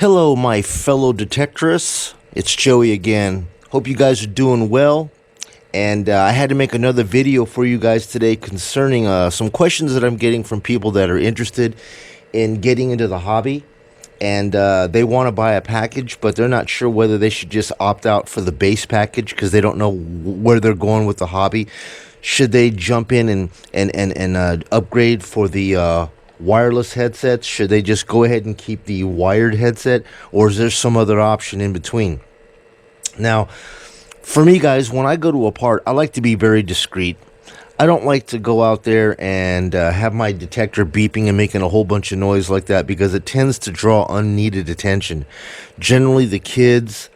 Hello, my fellow detectorists. It's Joey again. Hope you guys are doing well. And I had to make another video for you guys today concerning some questions that I'm getting from people that are interested in getting into the hobby. And they want to buy a package, but they're not sure whether they should just opt out for the base package because they don't know where they're going with the hobby. Should they jump in and upgrade for the wireless headsets? Should they just go ahead and keep the wired headset, or is there some other option in between? Now, for me, guys, when I go to a part, I like to be very discreet. I don't like to go out there and have my detector beeping and making a whole bunch of noise like that because it tends to draw unneeded attention. Generally, the kids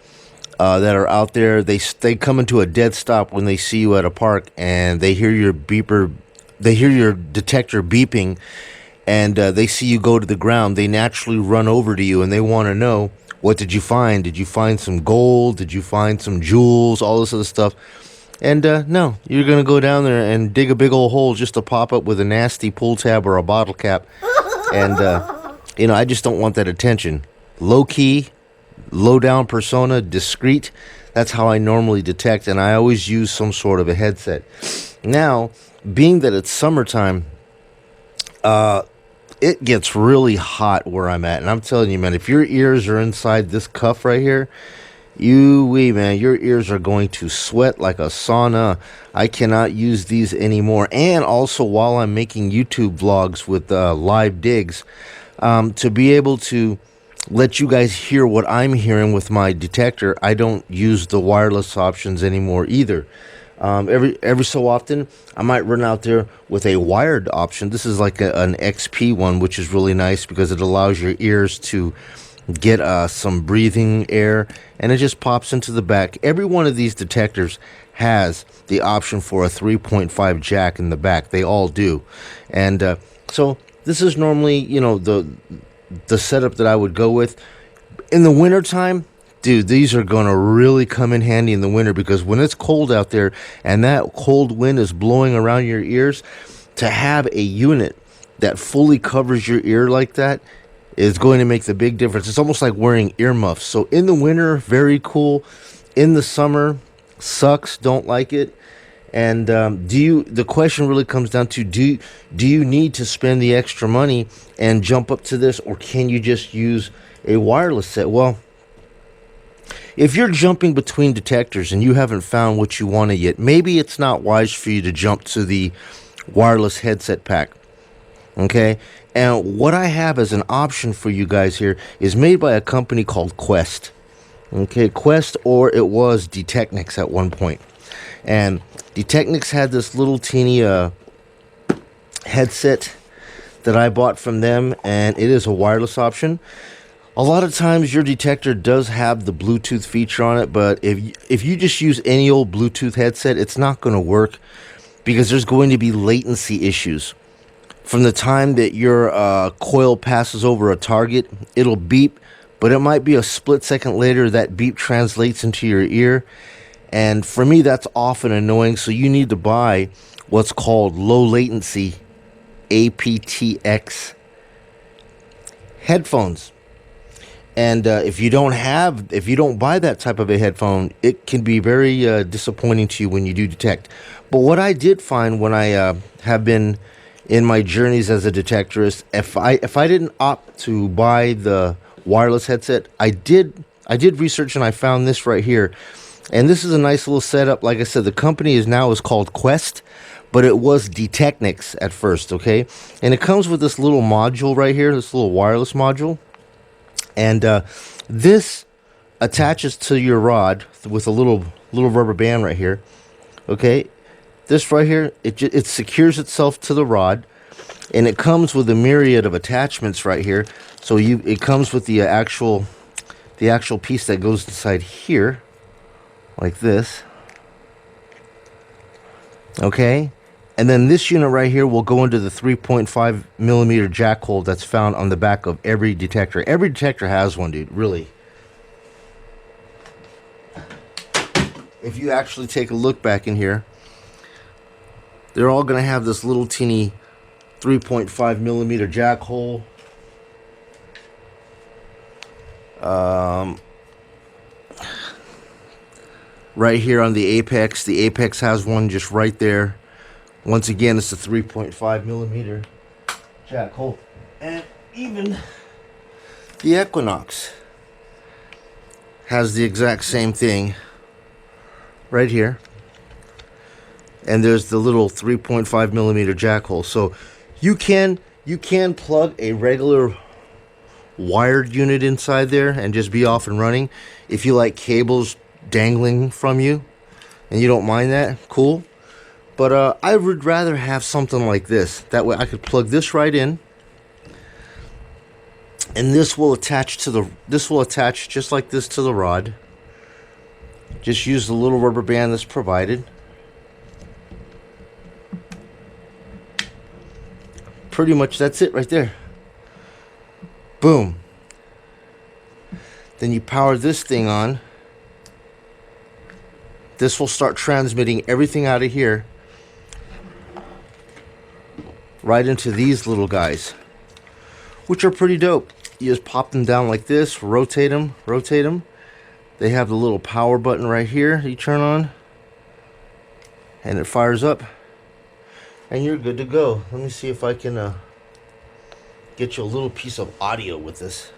that are out there, they come into a dead stop when they see you at a park and they hear your beeper, they hear your detector beeping, and they see you go to the ground. They naturally run over to you and they want to know, what did you find? Did you find some gold? Did you find some jewels? All this other stuff. And no, you're going to go down there and dig a big old hole just to pop up with a nasty pull tab or a bottle cap. And, I just don't want that attention. Low key, low down persona, discreet. That's how I normally detect, and I always use some sort of a headset. Now, being that it's summertime, it gets really hot where I'm at. And I'm telling you, man, if your ears are inside this cuff right here, man, your ears are going to sweat like a sauna. I cannot use these anymore. And also, while I'm making YouTube vlogs with live digs, to be able to let you guys hear what I'm hearing with my detector, I don't use the wireless options anymore either. Every so often, I might run out there with a wired option. This is like an XP one, which is really nice because it allows your ears to get some breathing air, and it just pops into the back. Every one of these detectors has the option for a 3.5 jack in the back. They all do. And so this is normally, the setup that I would go with. In the wintertime, dude, these are going to really come in handy in the winter because when it's cold out there and that cold wind is blowing around your ears, to have a unit that fully covers your ear like that is going to make the big difference. It's almost like wearing earmuffs. So in the winter, very cool. In the summer, sucks, don't like it. And the question really comes down to, do you need to spend the extra money and jump up to this, or can you just use a wireless set? Well, if you're jumping between detectors and you haven't found what you wanted yet, maybe it's not wise for you to jump to the wireless headset pack. Okay? And what I have as an option for you guys here is made by a company called Qwest. Okay, Qwest, or it was Deteknix at one point. And Deteknix had this little teeny headset that I bought from them, and it is a wireless option. A lot of times your detector does have the Bluetooth feature on it, but if you just use any old Bluetooth headset, it's not going to work because there's going to be latency issues. From the time that your coil passes over a target, it'll beep, but it might be a split second later that beep translates into your ear. And for me, that's often annoying, so you need to buy what's called low latency ATPX headphones. And if you don't buy that type of a headphone, it can be very disappointing to you when you do detect. But what I did find when I have been in my journeys as a detectorist, if I didn't opt to buy the wireless headset, I did research and I found this right here. And this is a nice little setup. Like I said, the company is called Qwest, but it was Deteknix at first, okay? And it comes with this little module right here, this little wireless module. And this attaches to your rod with a little rubber band right here, okay? This right here, it secures itself to the rod, and it comes with a myriad of attachments right here. So it comes with the actual piece that goes inside here, like this, okay? And then this unit right here will go into the 3.5 millimeter jack hole that's found on the back of every detector. Every detector has one, dude, really. If you actually take a look back in here, they're all going to have this little teeny 3.5 millimeter jack hole. Right here on the Apex. The Apex has one just right there. Once again, it's a 3.5 millimeter jack hole. And even the Equinox has the exact same thing right here. And there's the little 3.5 millimeter jack hole. So you can plug a regular wired unit inside there and just be off and running. If you like cables dangling from you and you don't mind that, cool. But I would rather have something like this. That way I could plug this right in, and this will attach just like this to the rod. Just use the little rubber band that's provided. Pretty much that's it right there. Boom. Then you power this thing on. This will start transmitting everything out of here right into these little guys, which are pretty dope. You just pop them down like this, rotate them. They have the little power button right here you turn on, and it fires up, and you're good to go. Let me see if I can get you a little piece of audio with this.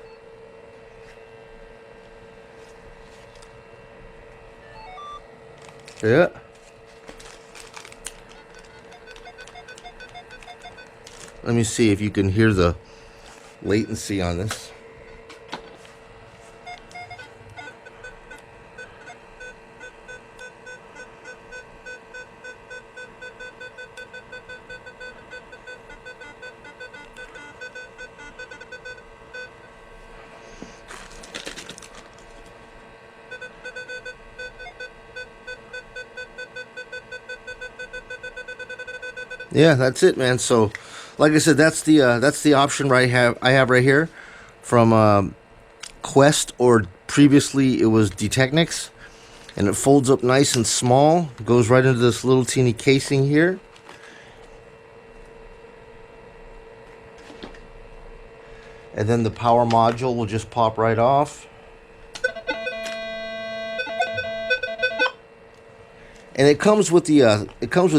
Yeah. Let me see if you can hear the latency on this. Yeah, that's it, man. So, like I said, that's the option I have right here from Qwest, or previously it was Deteknix, and it folds up nice and small. Goes right into this little teeny casing here. And then the power module will just pop right off. And it comes with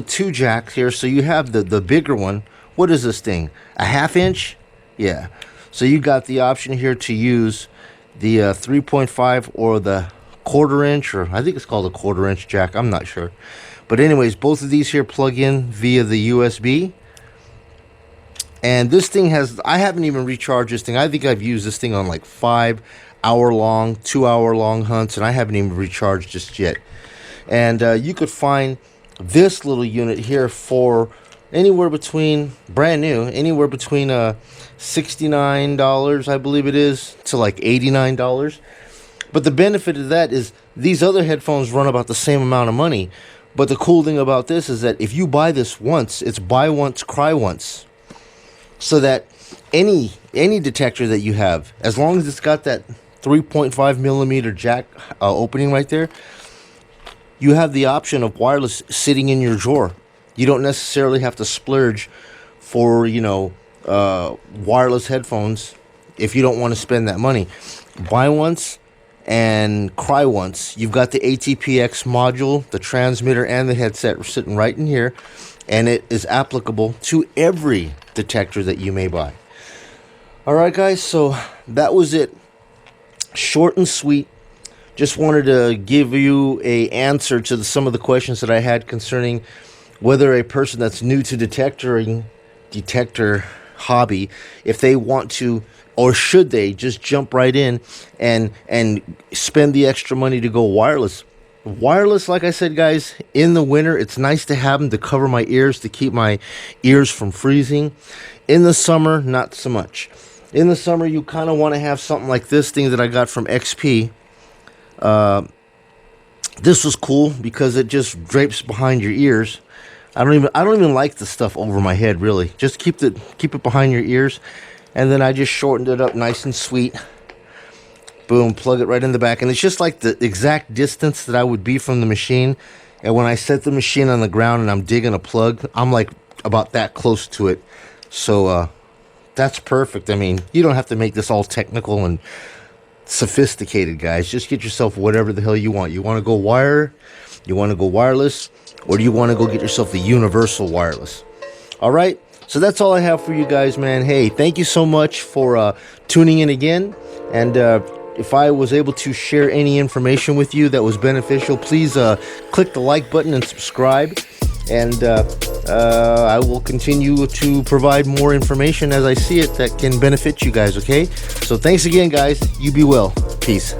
two jacks here. So you have the bigger one. What is this thing? A 1/2 inch? Yeah. So you got the option here to use the 3.5 or the 1/4 inch, or I think it's called a 1/4 inch jack. I'm not sure. But anyways, both of these here plug in via the USB. And this thing I haven't even recharged this thing. I think I've used this thing on like 5-hour-long, 2-hour-long hunts, and I haven't even recharged just yet. And you could find this little unit here for anywhere between, brand new, anywhere between $69, I believe it is, to like $89. But the benefit of that is these other headphones run about the same amount of money. But the cool thing about this is that if you buy this once, it's buy once, cry once. So that any detector that you have, as long as it's got that 3.5 millimeter jack opening right there, you have the option of wireless sitting in your drawer. You don't necessarily have to splurge for, wireless headphones if you don't want to spend that money. Buy once and cry once. You've got the ATPX module, the transmitter, and the headset sitting right in here, and it is applicable to every detector that you may buy. All right, guys, so that was it. Short and sweet. Just wanted to give you an answer to some of the questions that I had concerning whether a person that's new to detector hobby, if they want to, or should they just jump right in and spend the extra money to go wireless. Wireless, like I said, guys, in the winter, it's nice to have them to cover my ears, to keep my ears from freezing. In the summer, not so much. In the summer, you kind of want to have something like this thing that I got from XP. This was cool because it just drapes behind your ears. I don't even like the stuff over my head, really. Just keep it behind your ears. And then I just shortened it up nice and sweet. Boom, plug it right in the back. And it's just like the exact distance that I would be from the machine. And when I set the machine on the ground and I'm digging a plug, I'm like about that close to it. So that's perfect. I mean, you don't have to make this all technical and sophisticated, guys. Just get yourself whatever the hell you want. You want to go wire, you want to go wireless, or do you want to go get yourself the universal wireless? All right, so that's all I have for you guys, man. Hey, thank you so much for tuning in again. And if I was able to share any information with you that was beneficial, please click the like button and subscribe. And I will continue to provide more information as I see it that can benefit you guys, okay? So thanks again, guys. You be well. Peace.